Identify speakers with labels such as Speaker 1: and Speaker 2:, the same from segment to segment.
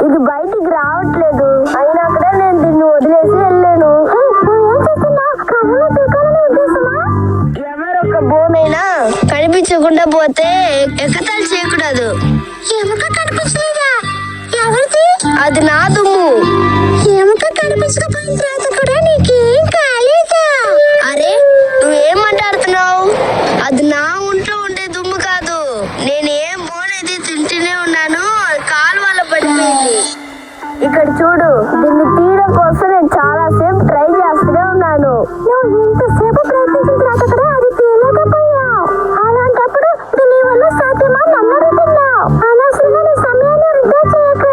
Speaker 1: ఇది బయటికి రావట్లేదు. అయినా కూడా నేను దీన్ని వదిలేసి వెళ్ళాను. ఎవరొక బోనైనా కనిపించకుండా పోతే ఎగతాళి చేయకూడదు.
Speaker 2: ఎముక కనిపించలేదా? ఎవరిది?
Speaker 1: అది నా దుమ్ము.
Speaker 2: ఎముక కనిపించకపోయిన తర్వాత కూడా నీకేం కాలేదా?
Speaker 1: అరే నువ్వేం మాట్లాడుతున్నావు? అది నా ఒంట్లో ఉండే దుమ్ము కాదు. నేనేం బోనైతే తింటూనే ఉన్నాను. కాలు వల్ల పడిపోయింది. ఇక్కడ చూడు, దీన్ని తీయడం కోసం నేను చాలా సేపు ట్రై చేస్తూనే ఉన్నాను.
Speaker 2: నువ్వు ఇంతసేపు ప్రయత్నించిన తర్వాత కూడా అది తీయలేకపోయావు. అలాంటప్పుడు నీ వల్ల సాధ్యమా నన్ను అడుగుతున్నావు. అనవసరంగా నీ సమయాన్ని వృధా చేయక.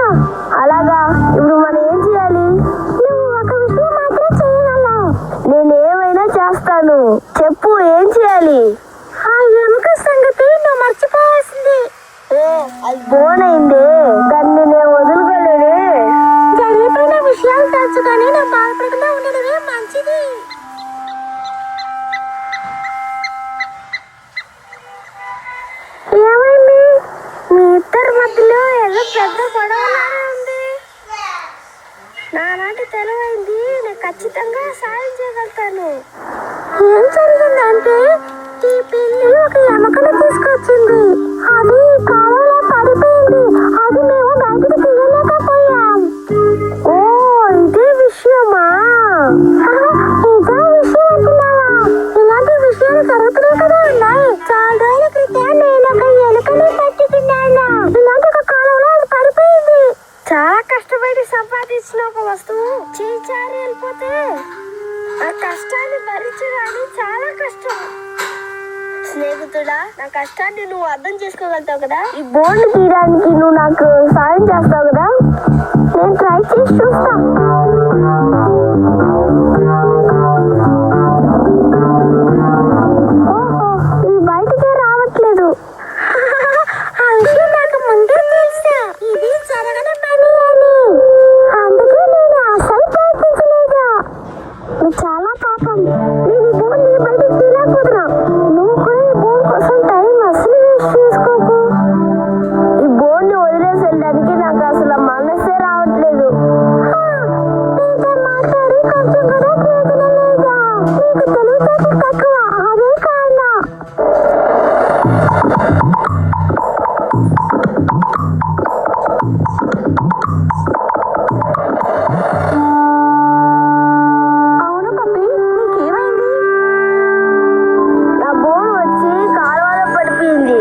Speaker 1: అలాగా, ఇప్పుడు మనం ఏం చేయాలి?
Speaker 2: నువ్వు ఒక విషయం మాత్రం చేయగలవు.
Speaker 1: నేనేమైనా చేస్తాను. చెప్పు, ఏం చేయాలి?
Speaker 2: ఆ ఎముక సంగతి నువ్వు మర్చిపోవాల్సింది.
Speaker 1: ఓ, అది బోనైందే. దాన్ని నేను వదులుకోలేనే.
Speaker 2: జరిగిపోయిన విషయాలు తలుచుకొని నువ్వు బాధపడకుండా ఉండడమే మంచిది. ఏమైంది? మీ ఇద్దరి మధ్యలో ఏదో పెద్ద గొడవలాగా ఉంది. నానాటి తెలివైంది, నేను ఖచ్చితంగా సాయం చేయగలుగుతాను. ఏం జరిగిందంటే ఈ పిల్లి ఒక ఎముకను తీసుకొచ్చింది. అది కాలంలో పడిపోయింది. అది మేము బయటికి తీయలేకపోయాం.
Speaker 1: ఓ, ఇదే విషయమా?
Speaker 2: ఇదే విషయం అంటున్నావా? ఇలాంటి విషయాలు జరుగుతున్నాయి కదా ఉన్నాయి. చాలా రోజుల క్రితం నేను ఒక ఎలుకని పట్టుకున్నాను. ఇలాంటి ఒక కాలంలో అది పడిపోయింది.
Speaker 1: చాలా కష్టపడి సంపాదించిన ఒక వస్తువు చేచారి వెళ్ళిపోతే ఆ కష్టాన్ని భరించడానికి చాలా కష్టం. స్నేహితుడా, నా కష్టాన్ని నువ్వు అర్థం చేసుకోగలుగుతావు కదా? ఈ బోర్డు తీయడానికి నువ్వు నాకు సాయం చేస్తావు కదా?
Speaker 2: నేను ట్రై చేసి చూస్తా. ఓహో, ఇది బయటికే రావట్లేదు. ఆ విషయం నాకు ముందే తెలుసా. ఇది జరగని పని అని. అందుకే నేను అసలు ప్రయత్నించలేదు. నువ్వు చాలా పాపం. నేను ఈ బోర్డుని బయటికి తీయలేకపోతున్నా. నువ్వు కూడా ఈ బోర్డు కోసం టైం అసలు వేస్ట్ చేసుకోకు.
Speaker 1: ఈ బోర్డుని వదిలేసి వెళ్ళడానికి నాకు అసలు మనసే రావట్లేదు.
Speaker 2: నీతో మాట్లాడి కొంచెం కూడా ప్రయోజనం లేదా? నీకు తెలివితేటలు తక్కువ, అదే కారణం. అవును పప్పి, నీకేమైంది?
Speaker 1: నా బోర్డు వచ్చి కాలువలో పడిపోయింది.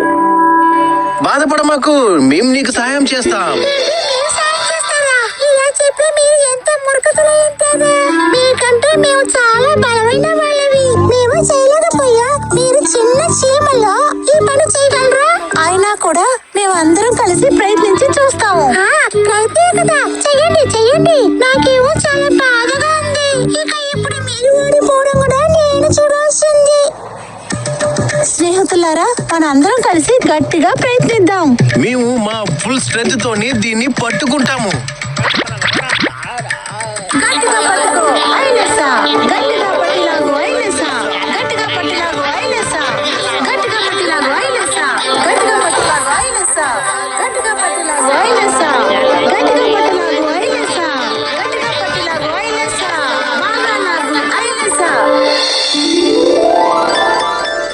Speaker 3: బాధపడమాకు, మేము నీకు సహాయం చేస్తాం.
Speaker 2: మీరు సాయం చేస్తారా? ఇలా చెప్పి మీరు ఎంత మూర్ఖతలో ఉంటారా? మీకంటే మేము చాలా బలమైన వాళ్ళవి. మేము చేయలేకపోయా. మీరు చిన్న చీమలో ఈ పని చేయగలరా? అయినా కూడా మేము అందరం కలిసి ప్రయత్నించి చూస్తాము. ప్రయత్నే కదా, చెయ్యండి చెయ్యండి. నాకేమో చాలా బాధగా ఉంది. ఇక ఇప్పుడు మీరు ఓడిపోవడం కూడా నేను చూడాల్సింది. స్నేహితులారా, మనందరం కలిసి గట్టిగా ప్రయత్నిద్దాం.
Speaker 3: మేము మా ఫుల్ స్ట్రెంత్ తోని దీన్ని పట్టుకుంటాము.